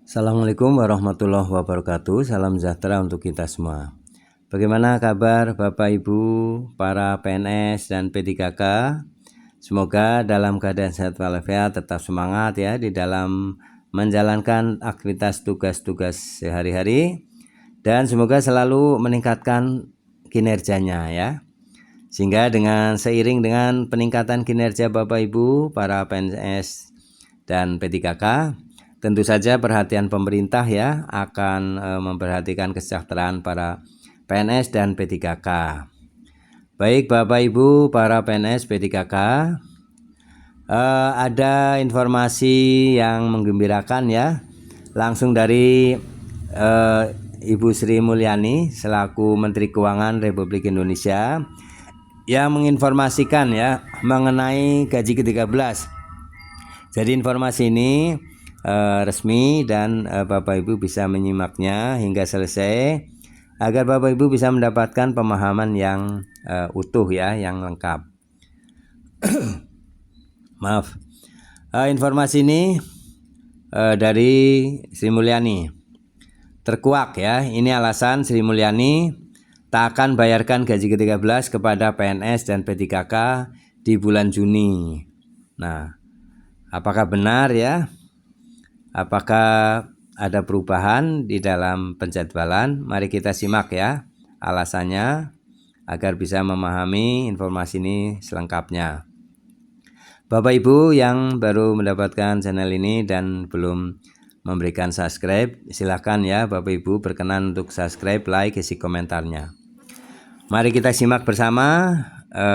Assalamualaikum warahmatullahi wabarakatuh. Salam sejahtera untuk kita semua. Bagaimana kabar Bapak Ibu, para PNS dan P3K? Semoga dalam keadaan sehat walafiat, tetap semangat ya di dalam menjalankan aktivitas tugas-tugas sehari-hari, dan semoga selalu meningkatkan kinerjanya ya. Sehingga seiring dengan peningkatan kinerja Bapak Ibu, para PNS dan P3K, tentu saja perhatian pemerintah ya akan memperhatikan kesejahteraan para PNS dan P3K. Baik Bapak Ibu para PNS P3K, ada informasi yang menggembirakan ya, langsung dari Ibu Sri Mulyani selaku Menteri Keuangan Republik Indonesia yang menginformasikan ya mengenai gaji ke-13. Jadi informasi ini resmi dan Bapak Ibu bisa menyimaknya hingga selesai agar Bapak Ibu bisa mendapatkan pemahaman yang utuh ya, yang lengkap. Maaf. Informasi ini dari Sri Mulyani. Terkuak ya, ini alasan Sri Mulyani tak akan bayarkan gaji ke-13 kepada PNS dan P3K di bulan Juni. Nah, apakah benar ya? Apakah ada perubahan di dalam penjadwalan? Mari kita simak ya alasannya agar bisa memahami informasi ini selengkapnya. Bapak Ibu yang baru mendapatkan channel ini dan belum memberikan subscribe, silakan ya Bapak Ibu berkenan untuk subscribe, like, isi komentarnya. Mari kita simak bersama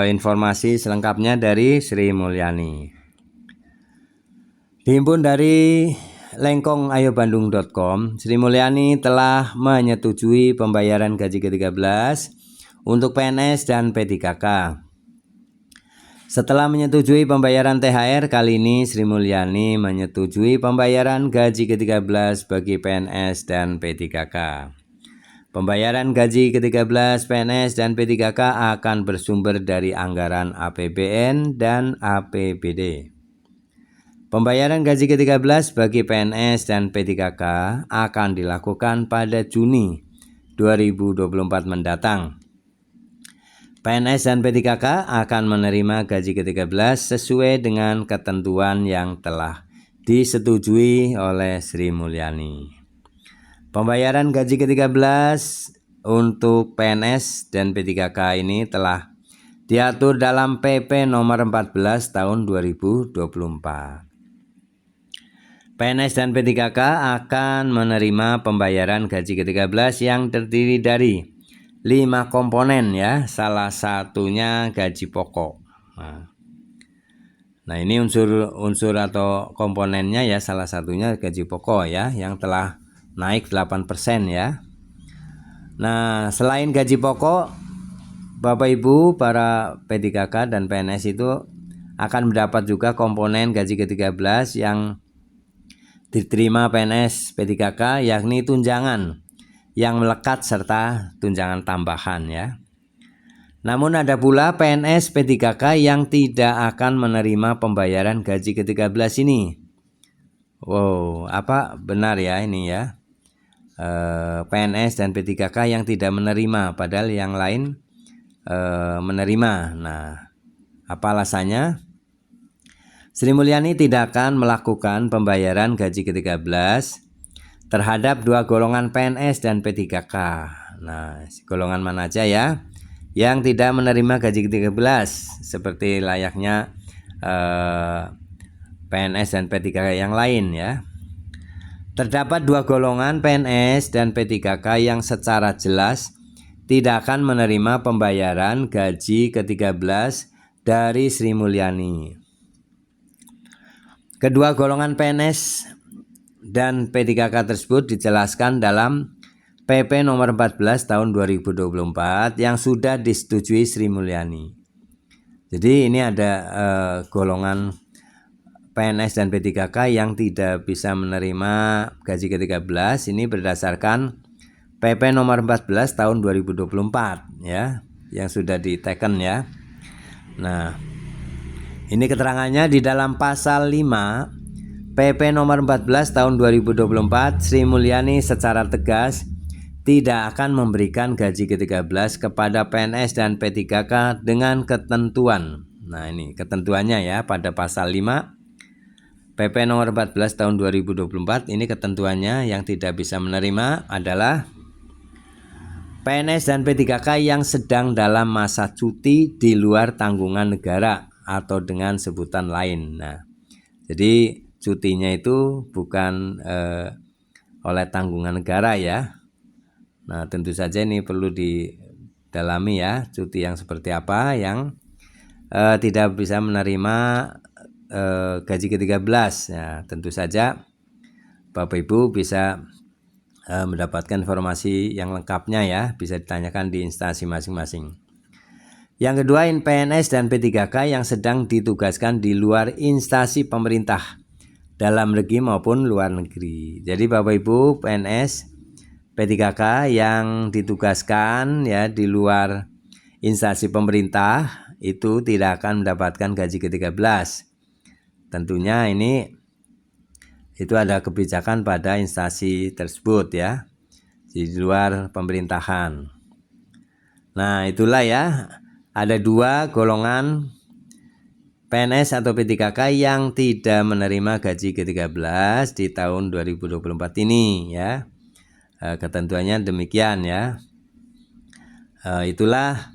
informasi selengkapnya dari Sri Mulyani. Dihimpun dari lengkongayobandung.com, Sri Mulyani telah menyetujui pembayaran gaji ke-13 untuk PNS dan P3K. Setelah menyetujui pembayaran THR, kali ini Sri Mulyani menyetujui pembayaran gaji ke-13 bagi PNS dan P3K. Pembayaran gaji ke-13 PNS dan P3K akan bersumber dari anggaran APBN dan APBD. Pembayaran gaji ke-13 bagi PNS dan P3K akan dilakukan pada Juni 2024 mendatang. PNS dan P3K akan menerima gaji ke-13 sesuai dengan ketentuan yang telah disetujui oleh Sri Mulyani. Pembayaran gaji ke-13 untuk PNS dan P3K ini telah diatur dalam PP nomor 14 tahun 2024. PNS dan P3K akan menerima pembayaran gaji ke-13 yang terdiri dari 5 komponen ya, salah satunya gaji pokok. Nah ini unsur atau komponennya ya, salah satunya gaji pokok ya, yang telah naik 8% ya. Nah selain gaji pokok, Bapak Ibu para P3K dan PNS itu akan mendapat juga komponen gaji ke-13 yang diterima PNS P3K, yakni tunjangan yang melekat serta tunjangan tambahan ya. Namun ada pula PNS P3K yang tidak akan menerima pembayaran gaji ke-13 ini. Wow, apa benar ya ini ya? PNS dan P3K yang tidak menerima, padahal yang lain menerima. Nah, apa alasannya? Sri Mulyani tidak akan melakukan pembayaran gaji ke-13 terhadap dua golongan PNS dan P3K. Nah, golongan mana aja ya yang tidak menerima gaji ke-13 seperti layaknya PNS dan P3K yang lain ya. Terdapat dua golongan PNS dan P3K yang secara jelas tidak akan menerima pembayaran gaji ke-13 dari Sri Mulyani. Kedua golongan PNS dan P3K tersebut dijelaskan dalam PP nomor 14 tahun 2024 yang sudah disetujui Sri Mulyani. Jadi ini ada golongan PNS dan P3K yang tidak bisa menerima gaji ke-13 ini berdasarkan PP nomor 14 tahun 2024 ya, yang sudah diteken ya. Nah, ini keterangannya di dalam pasal 5 PP nomor 14 tahun 2024, Sri Mulyani secara tegas tidak akan memberikan gaji ke-13 kepada PNS dan P3K dengan ketentuan. Nah, ini ketentuannya ya pada pasal 5 PP nomor 14 tahun 2024. Ini ketentuannya, yang tidak bisa menerima adalah PNS dan P3K yang sedang dalam masa cuti di luar tanggungan negara atau dengan sebutan lain. Nah, jadi cutinya itu bukan oleh tanggungan negara ya. Nah, tentu saja ini perlu didalami ya, cuti yang seperti apa yang tidak bisa menerima gaji ke-13. Ya, tentu saja Bapak Ibu bisa mendapatkan informasi yang lengkapnya ya, bisa ditanyakan di instansi masing-masing. Yang kedua, PNS dan P3K yang sedang ditugaskan di luar instansi pemerintah, dalam negeri maupun luar negeri. Jadi Bapak Ibu PNS P3K yang ditugaskan ya di luar instansi pemerintah itu tidak akan mendapatkan gaji ke-13. Tentunya ini itu ada kebijakan pada instansi tersebut ya, di luar pemerintahan. Nah, itulah ya, ada dua golongan PNS atau P3K yang tidak menerima gaji ke-13 di tahun 2024 ini ya. Ketentuannya demikian ya. Itulah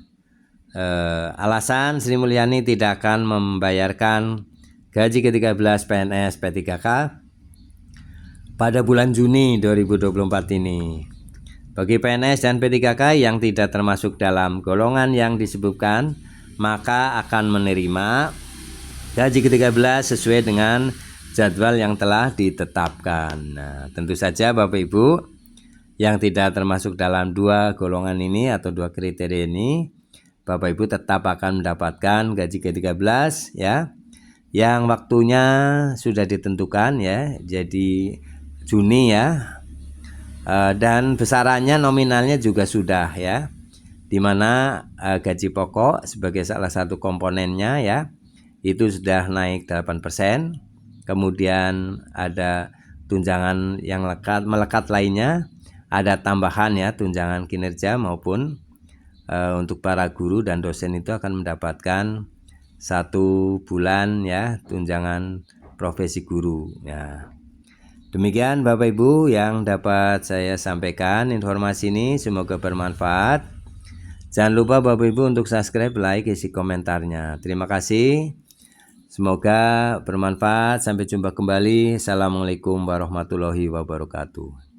alasan Sri Mulyani tidak akan membayarkan gaji ke-13 PNS P3K pada bulan Juni 2024 ini. Bagi PNS dan P3K yang tidak termasuk dalam golongan yang disebutkan, maka akan menerima gaji ke-13 sesuai dengan jadwal yang telah ditetapkan. Nah, tentu saja Bapak Ibu yang tidak termasuk dalam dua golongan ini atau dua kriteria ini, Bapak Ibu tetap akan mendapatkan gaji ke-13 ya, yang waktunya sudah ditentukan ya, jadi Juni ya, dan besarannya nominalnya juga sudah ya, dimana gaji pokok sebagai salah satu komponennya ya, itu sudah naik 8%, kemudian ada tunjangan yang melekat lainnya, ada tambahan ya, tunjangan kinerja maupun untuk para guru dan dosen itu akan mendapatkan 1 bulan ya tunjangan profesi guru ya. Demikian Bapak Ibu yang dapat saya sampaikan informasi ini, semoga bermanfaat. Jangan lupa Bapak Ibu untuk subscribe, like, isi komentarnya. Terima kasih. Semoga bermanfaat. Sampai jumpa kembali. Assalamualaikum warahmatullahi wabarakatuh.